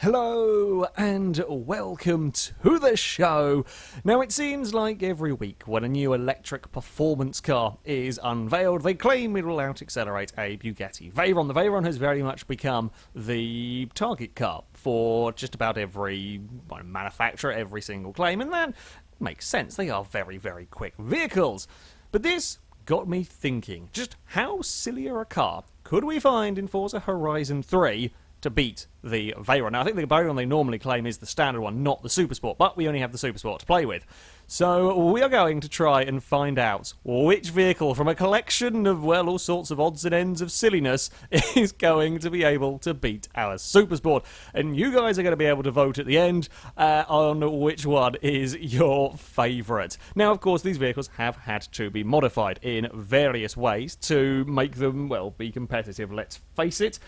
Hello and welcome to the show. Now it seems like every week when a new electric performance car is unveiled, they claim it will out-accelerate a Bugatti Veyron. The Veyron has very much become the target car for just about every manufacturer, every single claim, and that makes sense. They are very, very quick vehicles. But this got me thinking, just how sillier a car could we find in Forza Horizon 3 to beat the Veyron? Now, I think the Veyron they normally claim is the standard one, not the Supersport, but we only have the Supersport to play with. So we are going to try and find out which vehicle from a collection of, well, all sorts of odds and ends of silliness is going to be able to beat our Supersport. And you guys are going to be able to vote at the end on which one is your favourite. Now, of course, these vehicles have had to be modified in various ways to make them, well, be competitive, let's face it.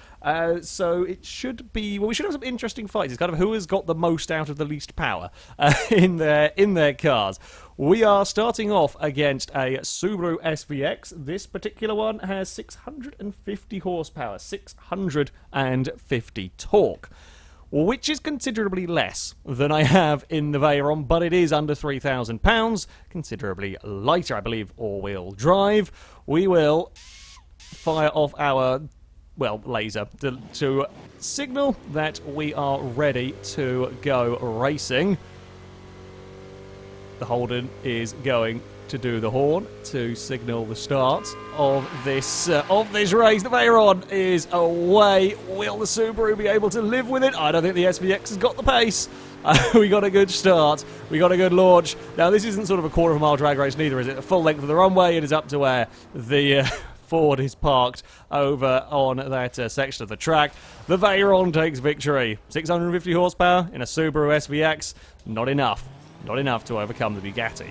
So it should be, well, we should have some interesting fights. It's kind of who has got the most out of the least power in their cars. We are starting off against a Subaru Svx. This particular one has 650 horsepower, 650 torque, which is considerably less than I have in the Veyron, but it is under £3,000, considerably lighter, I believe, all-wheel drive. We will fire off our, well, laser to signal that we are ready to go racing. The Holden is going to do the horn to signal the start of this race. The Veyron is away. Will the Subaru be able to live with it? I don't think the SVX has got the pace. We got a good start. We got a good launch. Now, this isn't sort of a quarter of a mile drag race, neither is it? The full length of the runway. It is up to where the Ford is parked over on that section of the track. The Veyron takes victory. 650 horsepower in a Subaru SVX. Not enough. Not enough to overcome the Bugatti.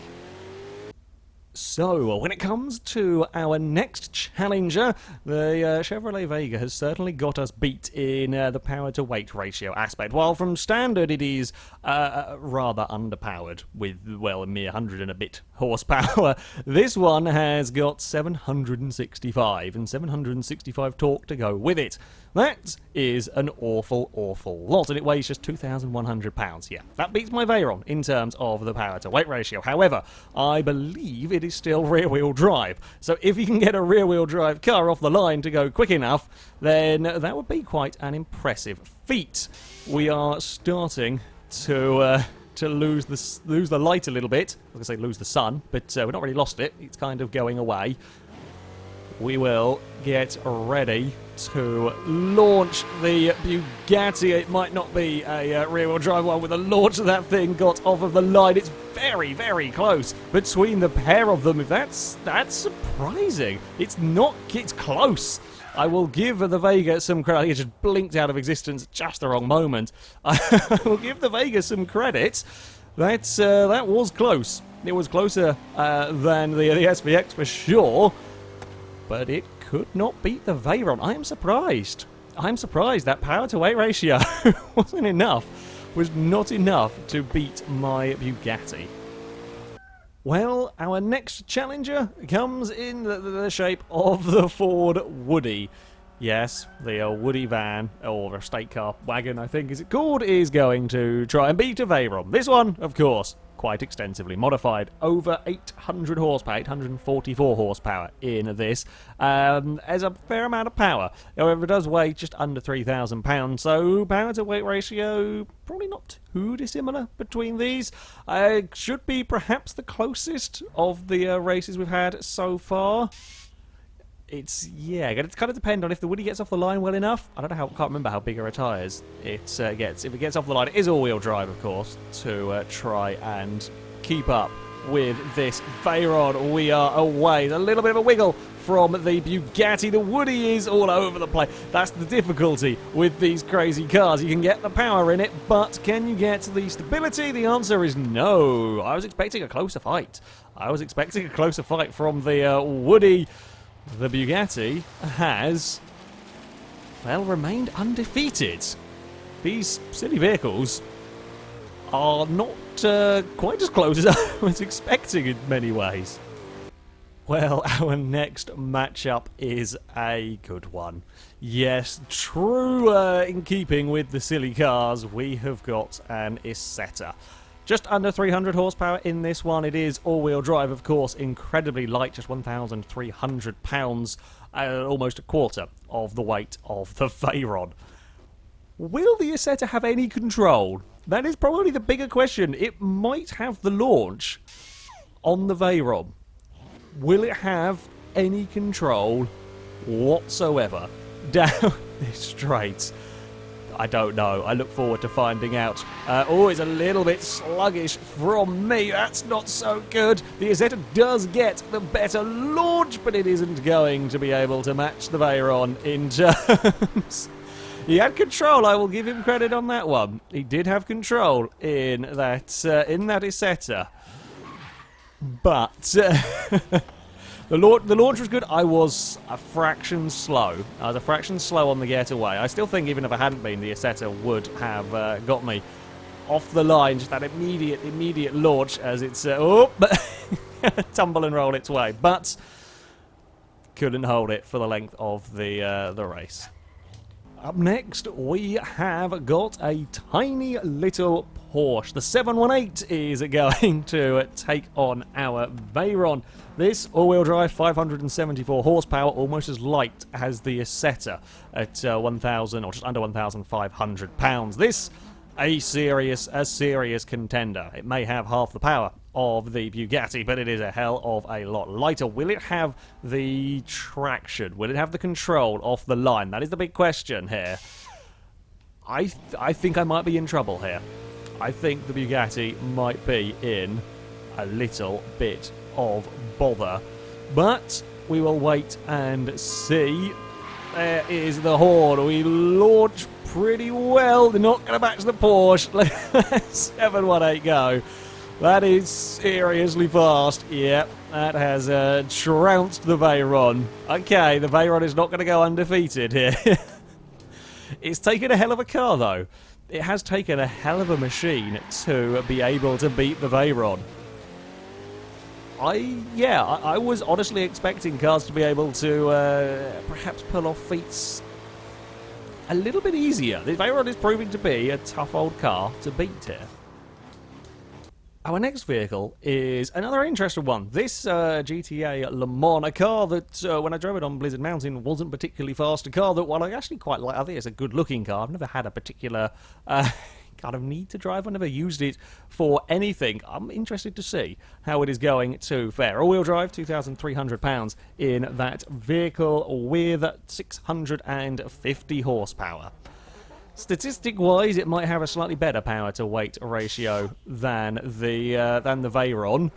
So, when it comes to our next challenger, the Chevrolet Vega has certainly got us beat in the power-to-weight ratio aspect. While from standard it is rather underpowered with, well, a mere 100 and a bit horsepower, this one has got 765 and 765 torque to go with it. That is an awful, awful lot, and it weighs just 2,100 pounds. Yeah, that beats my Veyron in terms of the power-to-weight ratio. However, I believe it is still rear-wheel drive. So if you can get a rear-wheel drive car off the line to go quick enough, then that would be quite an impressive feat. We are starting to lose the light a little bit. I was going to say lose the sun, but we've not really lost it. It's kind of going away. We will get ready to launch the Bugatti. It might not be a rear-wheel drive one with the launch of that thing got off of the line. It's very, very close between the pair of them. That's surprising. It's close. I will give the Vega some credit. I think it just blinked out of existence at just the wrong moment. I will give the Vega some credit. That was close. It was closer than the SVX for sure. But it could not beat the Veyron. I am surprised. I'm surprised that power-to-weight ratio wasn't enough. Was not enough to beat my Bugatti. Well, our next challenger comes in the shape of the Ford Woody. Yes, the Woody van, or estate car wagon, I think is it called, is going to try and beat a Veyron. This one, of course, quite extensively modified. Over 800 horsepower, 844 horsepower in this. Has a fair amount of power. However, it does weigh just under 3,000 pounds, so power-to-weight ratio probably not too dissimilar between these. Should be perhaps the closest of the races we've had so far. It's going to kind of depend on if the Woody gets off the line well enough. I can't remember how big her tyres it gets. If it gets off the line, it is all-wheel drive, of course, to try and keep up with this Veyron. We are away. A little bit of a wiggle from the Bugatti. The Woody is all over the place. That's the difficulty with these crazy cars. You can get the power in it, but can you get the stability? The answer is no. I was expecting a closer fight. From the Woody. The Bugatti has, well, remained undefeated. These silly vehicles are not quite as close as I was expecting in many ways. Well, our next matchup is a good one. Yes, true in keeping with the silly cars, we have got an Isetta. Just under 300 horsepower in this one. It is all-wheel drive, of course, incredibly light, just 1,300 pounds, almost a quarter of the weight of the Veyron. Will the Isetta have any control? That is probably the bigger question. It might have the launch on the Veyron. Will it have any control whatsoever down this straight? I don't know. I look forward to finding out. Always a little bit sluggish from me. That's not so good. The Isetta does get the better launch, but it isn't going to be able to match the Veyron in terms. He had control. I will give him credit on that one. He did have control in that Isetta. But the launch was good. I was a fraction slow. I was a fraction slow on the getaway. I still think even if I hadn't been, the Isetta would have got me off the line. Just that immediate launch as it's tumble and roll its way. But couldn't hold it for the length of the race. Up next, we have got a tiny little Porsche. The 718 is going to take on our Veyron. This all-wheel drive, 574 horsepower, almost as light as the Isetta at 1,000 or just under 1,500 pounds. This a serious contender. It may have half the power of the Bugatti, but it is a hell of a lot lighter. Will it have the traction? Will it have the control off the line? That is the big question here. I think I might be in trouble here. I think the Bugatti might be in a little bit of bother. But we will wait and see. There is the horn. We launch pretty well. They're not going to match the Porsche. 718 go. That is seriously fast. Yep, that has trounced the Veyron. Okay, the Veyron is not going to go undefeated here. It's taken a hell of a car, though. It has taken a hell of a machine to be able to beat the Veyron. I was honestly expecting cars to be able to perhaps pull off feats a little bit easier. The Veyron is proving to be a tough old car to beat here. Our next vehicle is another interesting one. This GTA Le Mans, a car that, when I drove it on Blizzard Mountain, wasn't particularly fast. A car that, while I actually quite like, I think it's a good-looking car. I've never had a particular kind of need to drive. I've never used it for anything. I'm interested to see how it is going to fare. All-wheel drive, 2,300 pounds in that vehicle with 650 horsepower. Statistic-wise, it might have a slightly better power-to-weight ratio than the Veyron,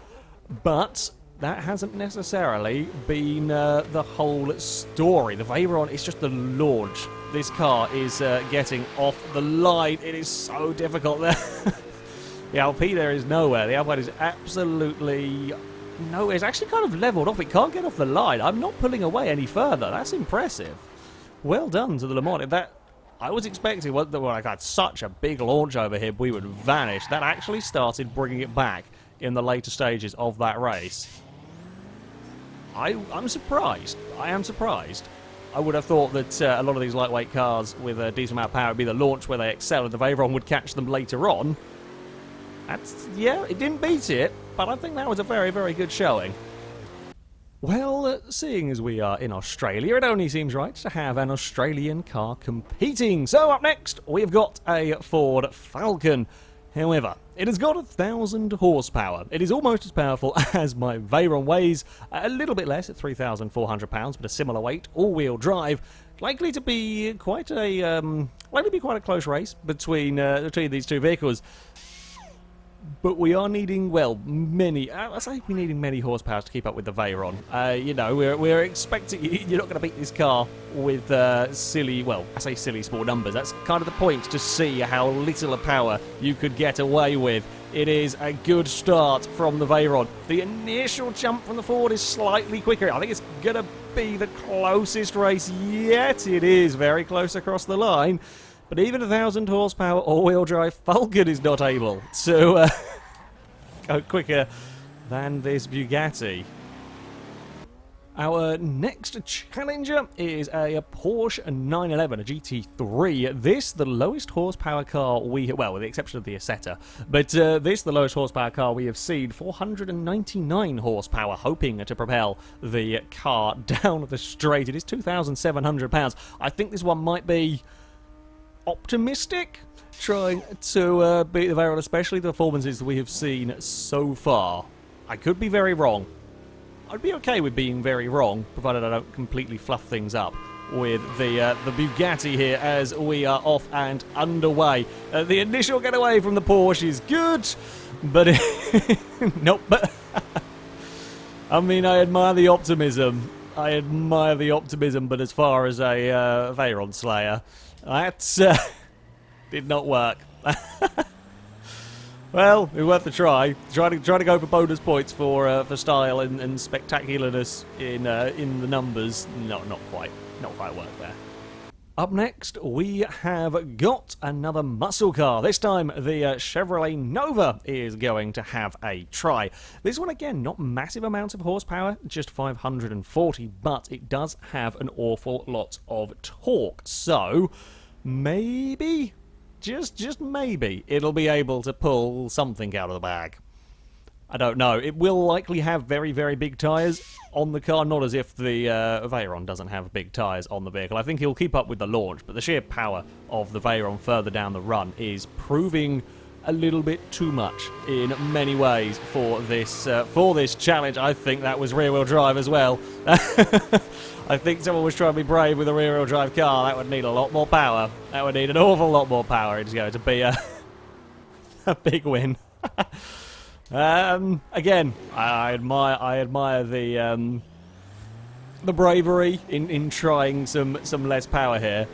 but that hasn't necessarily been the whole story. The Veyron is just the launch. This car is getting off the line. It is so difficult there. The LP there is nowhere. The outside is absolutely nowhere. It's actually kind of leveled off. It can't get off the line. I'm not pulling away any further. That's impressive. Well done to the Le Mans. I was expecting, when I had such a big launch over here, we would vanish. That actually started bringing it back in the later stages of that race. I'm surprised. I am surprised. I would have thought that a lot of these lightweight cars with a decent amount of power would be the launch where they excel, and the Veyron would catch them later on. Yeah, it didn't beat it, but I think that was a very, very good showing. Well, seeing as we are in Australia, it only seems right to have an Australian car competing. So up next, we've got a Ford Falcon. However, it has got 1,000 horsepower. It is almost as powerful as my Veyron, weighs a little bit less at 3,400 pounds, but a similar weight, all-wheel drive. Likely to be quite a close race between these two vehicles. But we are needing, well, I say we're needing many horsepower to keep up with the Veyron. You know, we're expecting, you're not going to beat this car with silly small numbers. That's kind of the point, to see how little a power you could get away with. It is a good start from the Veyron. The initial jump from the Ford is slightly quicker. I think it's going to be the closest race yet. It is very close across the line. But even 1,000 horsepower all-wheel drive Falcon is not able to go quicker than this Bugatti. Our next challenger is a Porsche 911, a GT3. This, the lowest horsepower car well, with the exception of the Assetto, but this, the lowest horsepower car we have seen, 499 horsepower, hoping to propel the car down the straight. It is 2,700 pounds. I think this one might be optimistic, trying to beat the Veyron, especially the performances that we have seen so far. I could be very wrong. I'd be okay with being very wrong, provided I don't completely fluff things up with the Bugatti here as we are off and underway. The initial getaway from the Porsche is good, but nope. I mean, I admire the optimism. But as far as a Veyron Slayer, that did not work. Well, it's worth a try. Try to go for bonus points for style and spectacularness in the numbers. No, not quite work there. Up next, we have got another muscle car. This time, the Chevrolet Nova is going to have a try. This one, again, not massive amounts of horsepower, just 540, but it does have an awful lot of torque. So, maybe, just maybe, it'll be able to pull something out of the bag. I don't know. It will likely have very, very big tyres on the car, not as if the Veyron doesn't have big tyres on the vehicle. I think he'll keep up with the launch, but the sheer power of the Veyron further down the run is proving a little bit too much in many ways for this challenge. I think that was rear-wheel drive as well. I think someone was trying to be brave with a rear-wheel drive car. That would need a lot more power. That would need an awful lot more power. It's going to be a big win. Again, I admire the bravery in trying some less power here.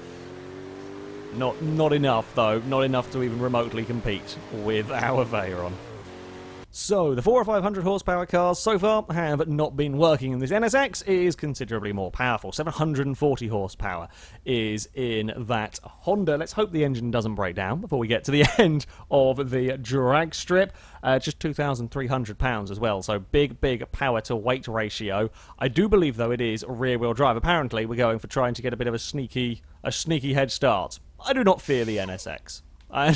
Not enough though. Not enough to even remotely compete with our Veyron. So, the 400 or 500 horsepower cars so far have not been working, and this NSX is considerably more powerful. 740 horsepower is in that Honda. Let's hope the engine doesn't break down before we get to the end of the drag strip. Just 2,300 pounds as well, so big power to weight ratio. I do believe, though, it is rear-wheel drive. Apparently, we're going for trying to get a bit of a sneaky head start. I do not fear the NSX. I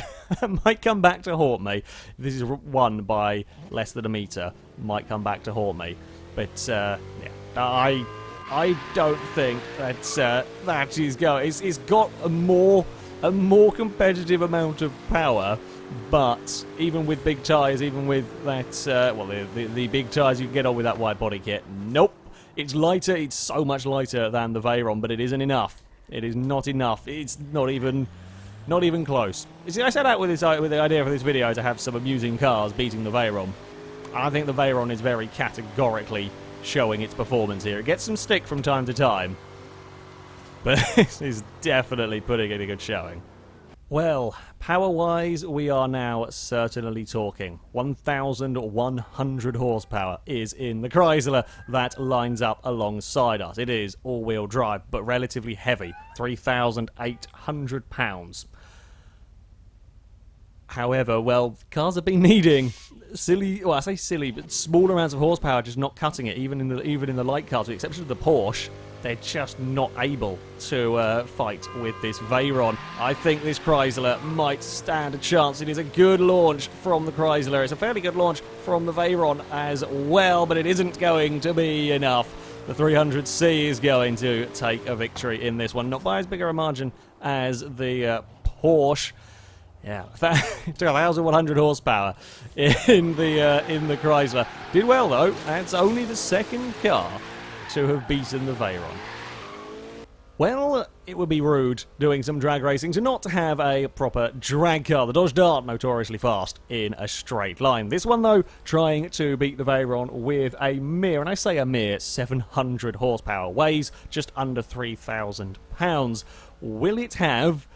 might come back to haunt me. If this is won by less than a metre, might come back to haunt me. But yeah, I don't think that is going. It's got a more competitive amount of power, but even with big tyres, even with that, the big tyres you can get on with that wide body kit, nope. It's lighter. It's so much lighter than the Veyron, but it isn't enough. It is not enough. It's not even close. You see, I set out with the idea for this video to have some amusing cars beating the Veyron. I think the Veyron is very categorically showing its performance here. It gets some stick from time to time, but this is definitely putting in a good showing. Well, power-wise, we are now certainly talking. 1,100 horsepower is in the Chrysler that lines up alongside us. It is all-wheel drive, but relatively heavy, 3,800 pounds. However, well, cars have been needing I say silly, but small amounts of horsepower, just not cutting it, even in the light cars, with the exception of the Porsche. They're just not able to fight with this Veyron. I think this Chrysler might stand a chance. It is a good launch from the Chrysler. It's a fairly good launch from the Veyron as well, but it isn't going to be enough. The 300C is going to take a victory in this one. Not by as big a margin as the Porsche. Yeah, 1,100 horsepower in the Chrysler. Did well though, and it's only the second car to have beaten the Veyron. Well, it would be rude doing some drag racing to not have a proper drag car. The Dodge Dart, notoriously fast in a straight line. This one, though, trying to beat the Veyron with a mere, and I say a mere, 700 horsepower. Weighs just under 3,000 pounds. Will it have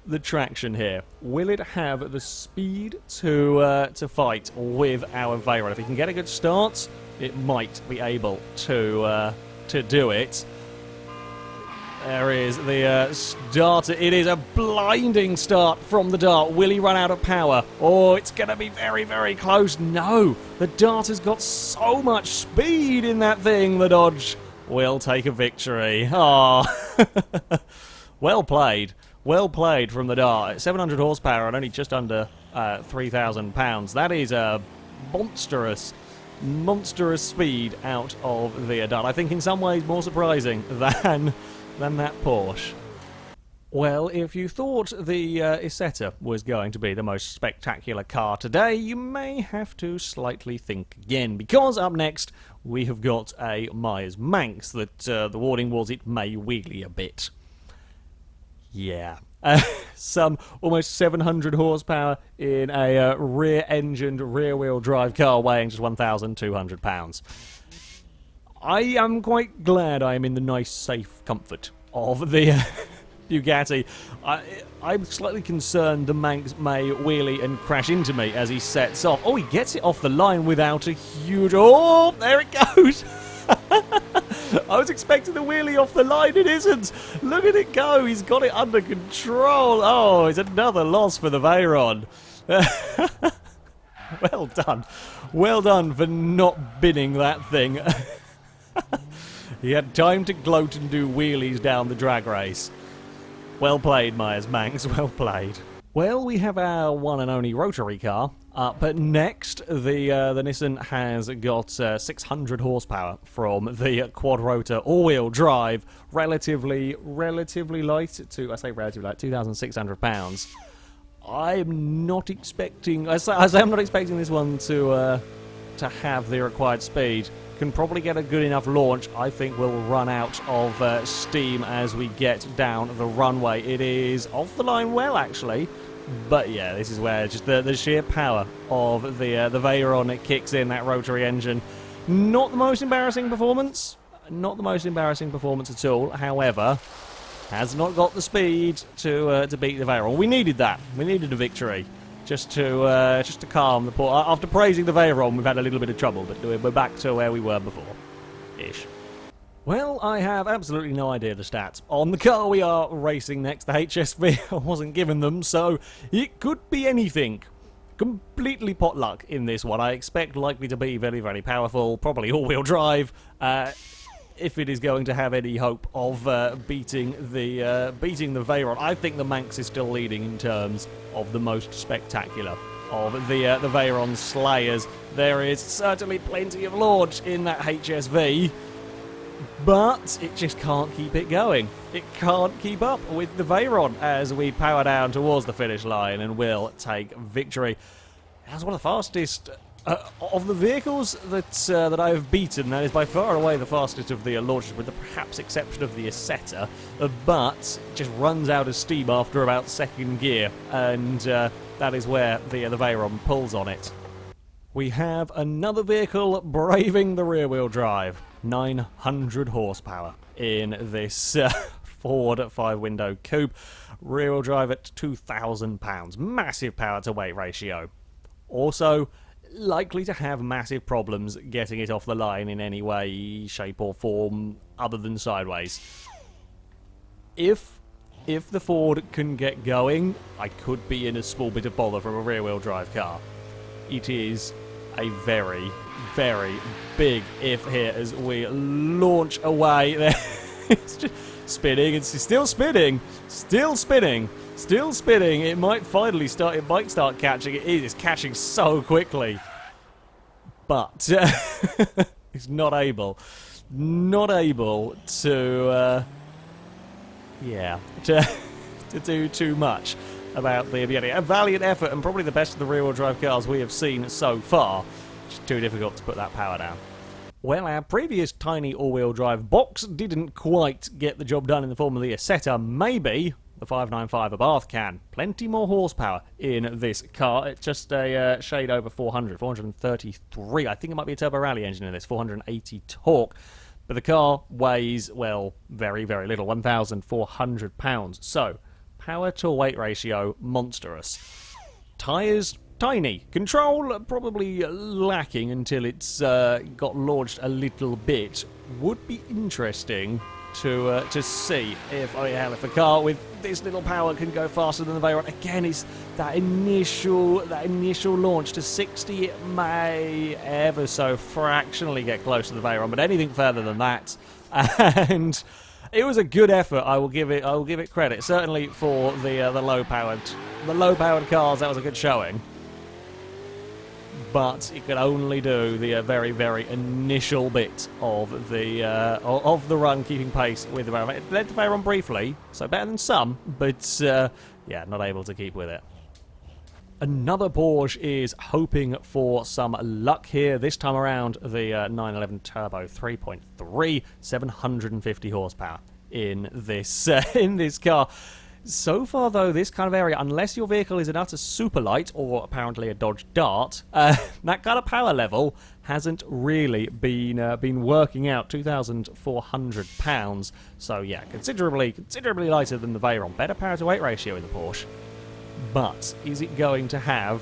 the traction here? Will it have the speed to fight with our Veyron? If it can get a good start, it might be able to do it. There is the starter. It is a blinding start from the Dart. Will he run out of power? Oh, it's going to be very, very close. No, the Dart has got so much speed in that thing. The Dodge will take a victory. Oh, well played. Well played from the Dart. 700 horsepower and only just under 3,000 pounds. That is a monstrous speed out of the Dart. I think in some ways more surprising than that Porsche. Well, if you thought the Isetta was going to be the most spectacular car today, you may have to slightly think again, because up next we have got a Meyers Manx that the warning was it may wheelie a bit. Yeah. Some almost 700 horsepower in a rear-engined, rear-wheel drive car weighing just 1,200 pounds. I am quite glad I am in the nice, safe comfort of the Bugatti. I'm slightly concerned the Manx may wheelie and crash into me as he sets off. Oh, he gets it off the line without a huge... Oh, there it goes! I was expecting the wheelie off the line, it isn't! Look at it go, he's got it under control! Oh, it's another loss for the Veyron. Well done. Well done for not binning that thing. He had time to gloat and do wheelies down the drag race. Well played, Meyers Manx, well played. Well, we have our one and only rotary car. But next, the Nissan has got 600 horsepower from the quad-rotor all-wheel drive, relatively light, I say relatively light, 2,600 pounds. I'm not expecting, I say I'm not expecting this one to have the required speed. Can probably get a good enough launch. I think we'll run out of steam as we get down the runway. It is off the line well, actually. But yeah, this is where just the sheer power of the Veyron, it kicks in, that rotary engine. Not the most embarrassing performance. Not the most embarrassing performance at all. However, has not got the speed to beat the Veyron. We needed that. We needed a victory. Just to calm the poor... After praising the Veyron, we've had a little bit of trouble, but we're back to where we were before. Ish. Well, I have absolutely no idea the stats on the car we are racing next, the HSV. I wasn't given them, so it could be anything. Completely pot luck in this one. I expect likely to be very, very powerful, probably all-wheel drive. If it is going to have any hope of beating the Veyron, I think the Manx is still leading in terms of the most spectacular of the Veyron slayers. There is certainly plenty of launch in that HSV. But it just can't keep it going. It can't keep up with the Veyron as we power down towards the finish line and will take victory. That's one of the fastest of the vehicles that I have beaten. That is by far and away the fastest of the launches, with the perhaps exception of the Isetta. But it just runs out of steam after about second gear, and that is where the Veyron pulls on it. We have another vehicle braving the rear-wheel drive. 900 horsepower in this Ford 5-window coupe. Rear-wheel drive at 2,000 pounds. Massive power-to-weight ratio. Also, likely to have massive problems getting it off the line in any way, shape or form other than sideways. If the Ford can get going, I could be in a small bit of bother from a rear-wheel drive car. It is a very, very big if here as we launch away. It's just spinning, it's still spinning, still spinning, still spinning. It might finally start, it might start catching. It is catching so quickly. But it's not able to, to do too much about the Bugatti. A valiant effort and probably the best of the rear-wheel drive cars we have seen so far. Just too difficult to put that power down. Well, our previous tiny all-wheel drive box didn't quite get the job done in the form of the Isetta. Maybe the 595 Abarth can. Plenty more horsepower in this car. It's just a shade over 400, 433. I think it might be a turbo rally engine in this, 480 torque. But the car weighs, well, very, very little, 1,400 pounds. So, power to weight ratio, monstrous. Tyres, tiny. Control, probably lacking until it's got launched a little bit. Would be interesting to see if, oh yeah, if a car with this little power can go faster than the Veyron. Again, it's that initial launch to 60. It may ever so fractionally get close to the Veyron, but anything further than that, and it was a good effort. I will give it credit, certainly for the low powered cars. That was a good showing. But it could only do the very, very initial bit of the run, keeping pace with the Veyron. It led the Veyron briefly, so better than some, but yeah, not able to keep with it. Another Porsche is hoping for some luck here. This time around, the 911 Turbo 3.3, 750 horsepower in this car. So far, though, this kind of area, unless your vehicle is an utter superlight or apparently a Dodge Dart, that kind of power level hasn't really been working out. 2,400 pounds. So yeah, considerably lighter than the Veyron. Better power to weight ratio in the Porsche. But is it going to have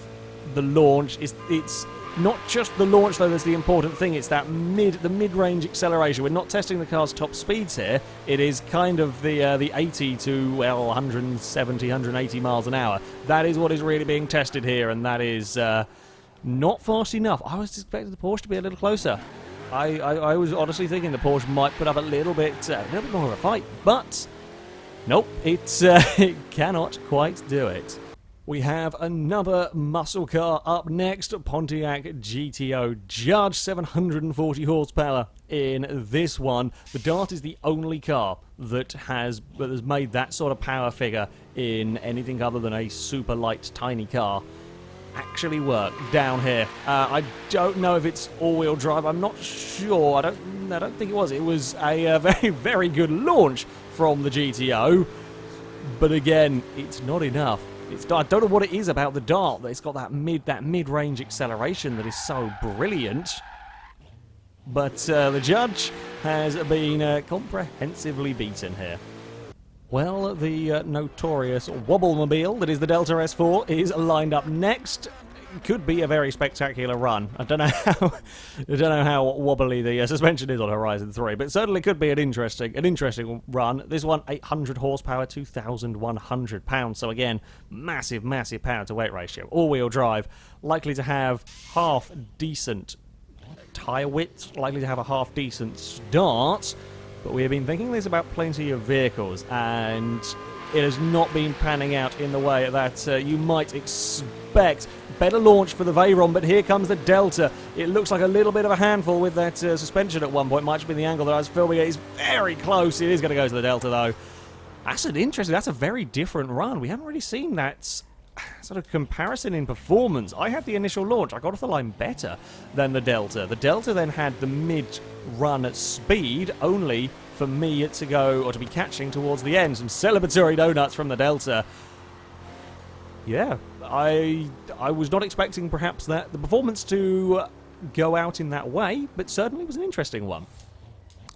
the launch? It's not just the launch, though, that's the important thing. It's that mid-range acceleration. We're not testing the car's top speeds here. It is kind of the 80 to, well, 170, 180 miles an hour. That is what is really being tested here, and that is not fast enough. I was expecting the Porsche to be a little closer. I was honestly thinking the Porsche might put up a little bit more of a fight, but nope, it cannot quite do it. We have another muscle car up next, Pontiac Gto Judge, 740 horsepower in this one. The Dart is the only car that has made that sort of power figure in anything other than a super light, tiny car actually work down here. I don't know if it's all-wheel drive. I'm not sure. I don't think it was. It was a very, very good launch from the GTO, but again, it's not enough. I don't know what it is about the Dart that it's got that mid-range acceleration that is so brilliant. But the Judge has been comprehensively beaten here. Well, the notorious Wobblemobile that is the Delta S4 is lined up next. Could be a very spectacular run. I don't know how wobbly the suspension is on Horizon 3, but it certainly could be an interesting run. This one, 800 horsepower, 2,100 pounds. So again, massive power to weight ratio. All-wheel drive, likely to have half decent tyre width, likely to have a half decent start. But we have been thinking this about plenty of vehicles, and it has not been panning out in the way that you might expect. Better launch for the Veyron, but here comes the Delta. It looks like a little bit of a handful with that suspension at one point. Might have been the angle that I was filming it. It's very close. It is going to go to the Delta, though. That's a very different run. We haven't really seen that sort of comparison in performance. I had the initial launch. I got off the line better than the Delta. The Delta then had the mid-run at speed, only for me to go, or to be catching towards the end. Some celebratory donuts from the Delta. Yeah, I was not expecting perhaps the performance to go out in that way, but certainly was an interesting one.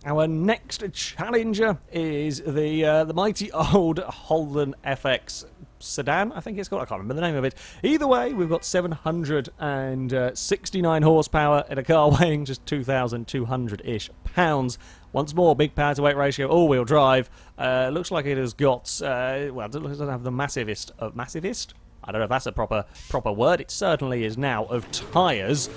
Our next challenger is the mighty old Holden Fx Sedan, I think it's called. I can't remember the name of it. Either way, we've got 769 horsepower in a car weighing just 2,200-ish pounds. Once more, big power to weight ratio, all-wheel drive. Looks like it has got, well, it doesn't have the massivest of massivest. I don't know if that's a proper word. It certainly is now of tyres.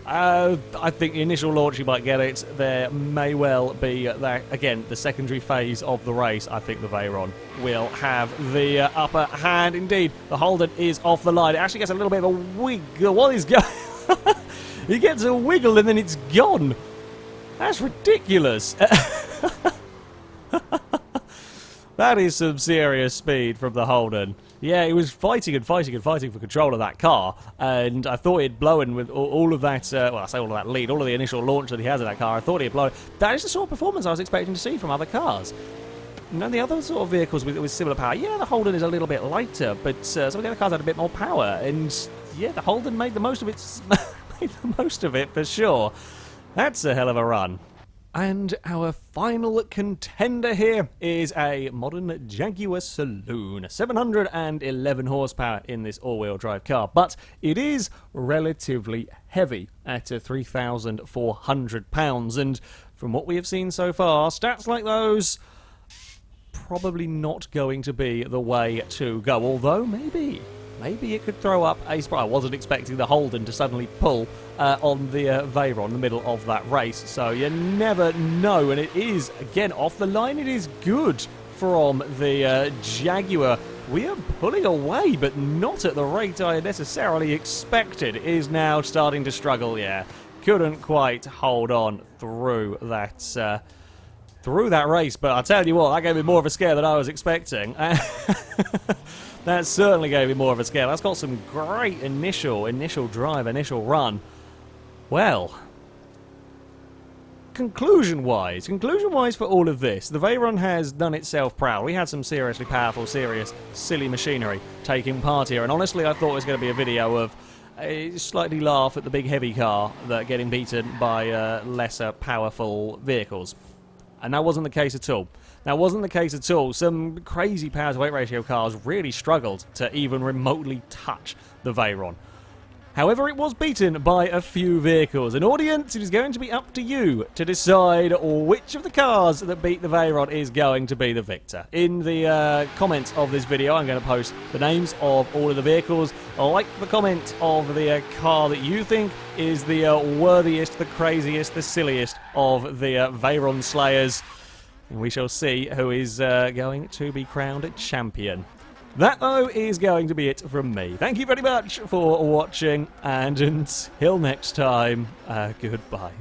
I think the initial launch you might get it. There may well be that, again, the secondary phase of the race. I think the Veyron will have the upper hand. Indeed, the Holden is off the line. It actually gets a little bit of a wiggle. What is going? He gets a wiggle and then it's gone. That's ridiculous. That is some serious speed from the Holden. Yeah, he was fighting for control of that car, and I thought he'd blown with all of that, well, I say all of that lead, all of the initial launch that he has in that car. I thought he'd blown. That is the sort of performance I was expecting to see from other cars. You know, the other sort of vehicles with similar power, yeah, the Holden is a little bit lighter, but some of the other cars had a bit more power, and yeah, the Holden made the most of it, for sure. That's a hell of a run. And our final contender here is a modern Jaguar Saloon. 711 horsepower in this all-wheel drive car, but it is relatively heavy at 3,400 pounds. And from what we have seen so far, stats like those probably not going to be the way to go. Although maybe it could throw up a surprise. I wasn't expecting the Holden to suddenly pull on the Veyron in the middle of that race, so you never know. And it is, again, off the line, it is good from the Jaguar. We are pulling away, but not at the rate I necessarily expected. It is now starting to struggle, yeah. Couldn't quite hold on through that race, but I'll tell you what, that gave me more of a scare than I was expecting. That certainly gave me more of a scare. That's got some great initial drive, initial run. Well, conclusion-wise for all of this, the Veyron has done itself proud. We had some seriously powerful, serious, silly machinery taking part here, and honestly, I thought it was going to be a video of slightly laugh at the big heavy car that getting beaten by lesser powerful vehicles. And that wasn't the case at all. Some crazy power-to-weight ratio cars really struggled to even remotely touch the Veyron. However, it was beaten by a few vehicles. An audience, it is going to be up to you to decide which of the cars that beat the Veyron is going to be the victor. In the comments of this video, I'm going to post the names of all of the vehicles. Like the comment of the car that you think is the worthiest, the craziest, the silliest of the Veyron slayers. And we shall see who is going to be crowned champion. That, though, is going to be it from me. Thank you very much for watching, and until next time, goodbye.